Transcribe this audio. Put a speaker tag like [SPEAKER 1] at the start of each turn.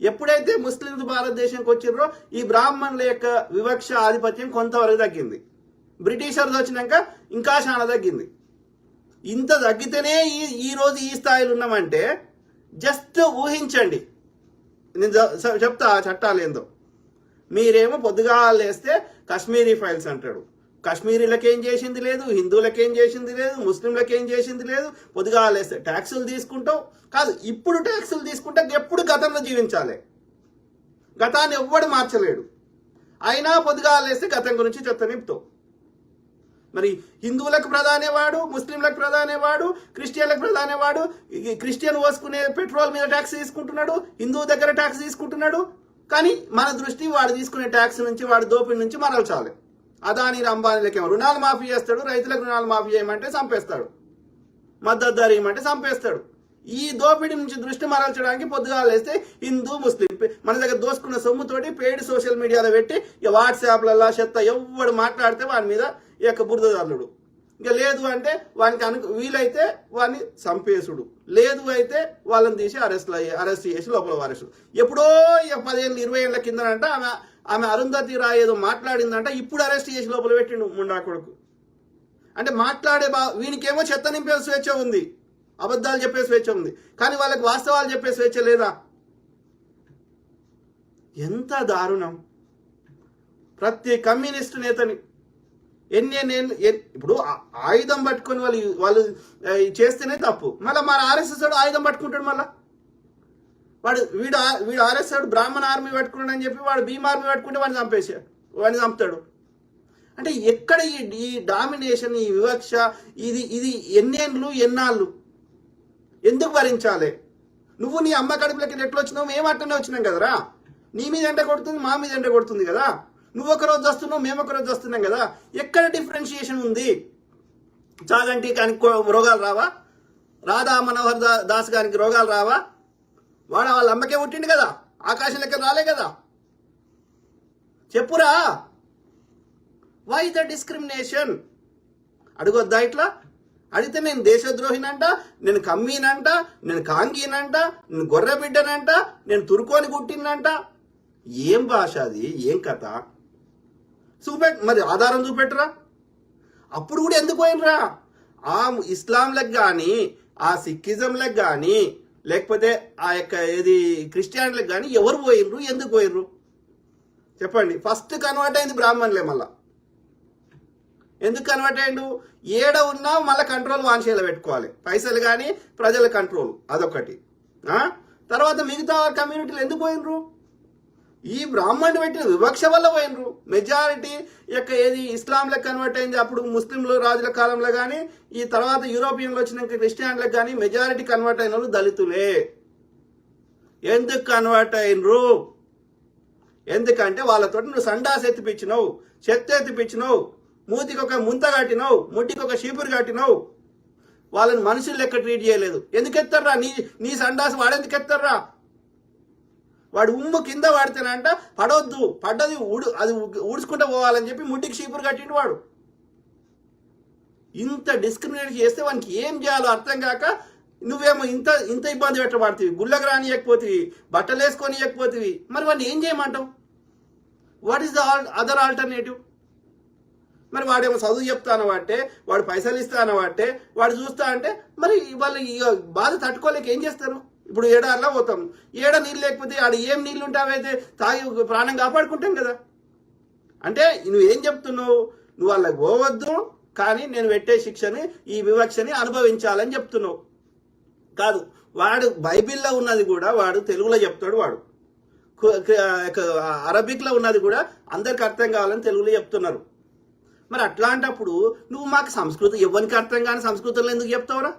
[SPEAKER 1] ఎప్పుడైతే ముస్లింలు భారతదేశానికి వచ్చిర్రో ఈ బ్రాహ్మణుల యొక్క వివక్ష ఆధిపత్యం కొంతవరకు తగ్గింది. బ్రిటిషర్స్ వచ్చినాక ఇంకా చాలా తగ్గింది. ఇంత తగ్గితేనే ఈ రోజు ఈ స్థాయిలో ఉన్నామంటే జస్ట్ ఊహించండి. నేను చెప్తా చట్టాలు ఏందో. మీరేమో పొద్దుగాల లేస్తే కాశ్మీరీ ఫైల్స్ అంటాడు. కాశ్మీరీలకేం చేసింది లేదు, హిందువులకేం చేసింది లేదు, ముస్లింలకేం చేసింది లేదు. పొద్దుగాల లేస్తే ట్యాక్సులు తీసుకుంటావు కాదు. ఇప్పుడు ట్యాక్సులు తీసుకుంటే ఎప్పుడు గతంలో జీవించాలి. గతాన్ని ఎవ్వడు మార్చలేడు. అయినా పొద్దుగాల లేస్తే గతం గురించి చెత్త నింపుతావు. మరి హిందువులకు ప్రధానేవాడు, ముస్లింలకు ప్రధానేవాడు, క్రిస్టియన్లకు ప్రధానేవాడు. క్రిస్టియన్ పోసుకునే పెట్రోల్ మీద ట్యాక్స్ తీసుకుంటున్నాడు, హిందువు దగ్గర ట్యాక్స్ తీసుకుంటున్నాడు. కానీ మన దృష్టి వాడు తీసుకునే ట్యాక్స్ నుంచి, వాడి దోపిడి నుంచి మరల్చాలి. అదాని అంబానీలకేమో రుణాలు మాఫీ చేస్తాడు, రైతులకు రుణాలు మాఫీ చేయమంటే చంపేస్తాడు, మద్దతు ధర ఇవ్వమంటే చంపేస్తాడు. ఈ దోపిడీ నుంచి దృష్టి మరల్చడానికి పొద్దుగాల వేస్తే హిందూ ముస్లిం మన దగ్గర దోసుకున్న సొమ్ముతోటి పెయిడ్ సోషల్ మీడియాలో పెట్టి వాట్సాప్లలో చెత్త ఎవడు మాట్లాడితే వాడి మీద ఈ యొక్క బురదదారుడు. ఇంకా లేదు అంటే వానికి వీలైతే వాడిని చంపేసుడు, లేదు అయితే వాళ్ళని తీసి అరెస్ట్ చేసి లోపల వారేసుడు. ఎప్పుడో 10 ఏళ్ళు 20 ఏళ్ల కిందనంట ఆమె అరుంధతి రాయ్ ఏదో మాట్లాడిందంట, ఇప్పుడు అరెస్ట్ చేసి లోపల పెట్టిండు ముండా కొడుకు. అంటే మాట్లాడే వీనికేమో చెత్త నింపే స్వేచ్ఛ ఉంది, అబద్ధాలు చెప్పే స్వేచ్ఛ ఉంది, కానీ వాళ్ళకి వాస్తవాలు చెప్పే స్వేచ్ఛ లేదా? ఎంత దారుణం! ప్రతి కమ్యూనిస్టు నేతని ఇప్పుడు ఆయుధం పట్టుకొని వాళ్ళు చేస్తేనే తప్పు. మళ్ళీ మన ఆర్ఎస్ఎస్ వాడు ఆయుధం పట్టుకుంటాడు. మళ్ళా వీడు ఆర్ఎస్ వాడు బ్రాహ్మణ ఆర్మీ పట్టుకున్నాడు అని చెప్పి వాడు భీమ్ ఆర్మీ పట్టుకుంటే వాడిని చంపేశాడు, వాడిని చంపుతాడు. అంటే ఎక్కడ ఈ డామినేషన్, ఈ వివక్ష, ఇది ఎన్నాళ్ళు ఎందుకు భరించాలి? నువ్వు నీ అమ్మ కడుపులకి ఎట్లా వచ్చినావు? మేము అట్టనే వచ్చినాం కదరా. నీ మీద ఎండ కొడుతుంది, మా మీద ఎండ కొడుతుంది కదా. నువ్వు ఒకరోజు వస్తున్నావు, మేము ఒకరోజు వస్తున్నాం కదా. ఎక్కడ డిఫరెన్షియేషన్ ఉంది? చాగంటి గారికి రోగాలు రావా? రాధా మనోహర్ దాస్ గారికి రోగాలు రావా? వాడు వాళ్ళ అమ్మకే పుట్టిండు కదా, ఆకాశం లెక్క రాలే కదా. చెప్పురా, వై ద డిస్క్రిమినేషన్? అడుగొద్దా ఇట్లా? అడిగితే నేను దేశద్రోహినంట, నేను కమ్మీనంట, నేను కాంగీనంట, నేను గొర్రె బిడ్డనంట, నేను తురుకోని కుట్టినంట. ఏం భాష అది? ఏం కథ? మరి ఆధారం చూపెట్టరా? అప్పుడు కూడా ఎందుకు పోయినరా? ఆ ఇస్లాంలకు కానీ, ఆ సిక్కిజంలకు కానీ, లేకపోతే ఆ యొక్క క్రిస్టియానిలకు కానీ ఎవరు పోయినరు? ఎందుకు పోయినరు చెప్పండి. ఫస్ట్ కన్వర్ట్ అయింది బ్రాహ్మణులే. మళ్ళా ఎందుకు కన్వర్ట్ అయ్యిండు? ఏడ ఉన్నా మళ్ళీ కంట్రోల్ వాన్షేలో పెట్టుకోవాలి, పైసలు కానీ ప్రజల కంట్రోల్, అదొకటి. తర్వాత మిగతా కమ్యూనిటీలు ఎందుకు పోయినరు? ఈ బ్రాహ్మణుడు పెట్టిన వివక్ష వల్ల పోయినరు. మెజారిటీ యొక్క ఇస్లాంలకు కన్వర్ట్ అయింది అప్పుడు ముస్లింలు రాజుల కాలంలో కానీ, ఈ తర్వాత యూరోపియన్లు వచ్చినాక క్రిస్టియన్లకు కానీ మెజారిటీ కన్వర్ట్ అయిన వాళ్ళు దళితులే. ఎందుకు కన్వర్ట్ అయినరు? ఎందుకంటే వాళ్ళతో నువ్వు సండాస్ ఎత్తిపించినావు, చెత్త ఎత్తిపించినావు, మూతికి ఒక ముంత కట్టినావు, ముట్టికి ఒక చీపురు కట్టినావు. వాళ్ళని మనుషులు లెక్క ట్రీట్ చేయలేదు. ఎందుకు ఎత్తారా? నీ సండాస్ వాడెందుకు ఎత్తారా? వాడు ఉమ్ము కింద వాడితేనంట పడవద్దు, పడ్డది అది ఊడ్చుకుంటూ పోవాలని చెప్పి ముట్టికి చీపురు కట్టిండు వాడు. ఇంత డిస్క్రిమినేట్ చేస్తే వానికి ఏం చేయాలో అర్థం కాక నువ్వేమో ఇంత ఇబ్బంది పెట్టబడుతుంది. గుళ్ళకు రానియకపోతుంది, బట్టలు వేసుకొని ఇవ్వకపోతుంది. మరి వాడిని ఏం చేయమంటావు? What is the other alternative? మరి వాడేమో చదువు చెప్తాను అంటే, వాడు పైసలు ఇస్తాను అంటే, వాడు చూస్తా అంటే, మరి వాళ్ళు బాధ తట్టుకోలేక ఏం చేస్తారు? ఇప్పుడు ఏడాదిలో పోతాం, ఏడ నీళ్ళు లేకపోతే ఆడ ఏం నీళ్ళు ఉంటే అవైతే తాగి ప్రాణం కాపాడుకుంటాం కదా. అంటే నువ్వేం చెప్తున్నావు? నువ్వు వాళ్ళకి పోవద్దు, కానీ నేను పెట్టే శిక్షని, ఈ వివక్షని అనుభవించాలని చెప్తున్నావు కాదు. వాడు బైబిల్లో ఉన్నది కూడా వాడు తెలుగులో చెప్తాడు, వాడు అరబిక్లో ఉన్నది కూడా అందరికి అర్థం కావాలని తెలుగులో చెప్తున్నారు. మరి అట్లాంటప్పుడు నువ్వు మాకు సంస్కృతం ఎవరికి అర్థం కాని సంస్కృతంలో ఎందుకు చెప్తావురా?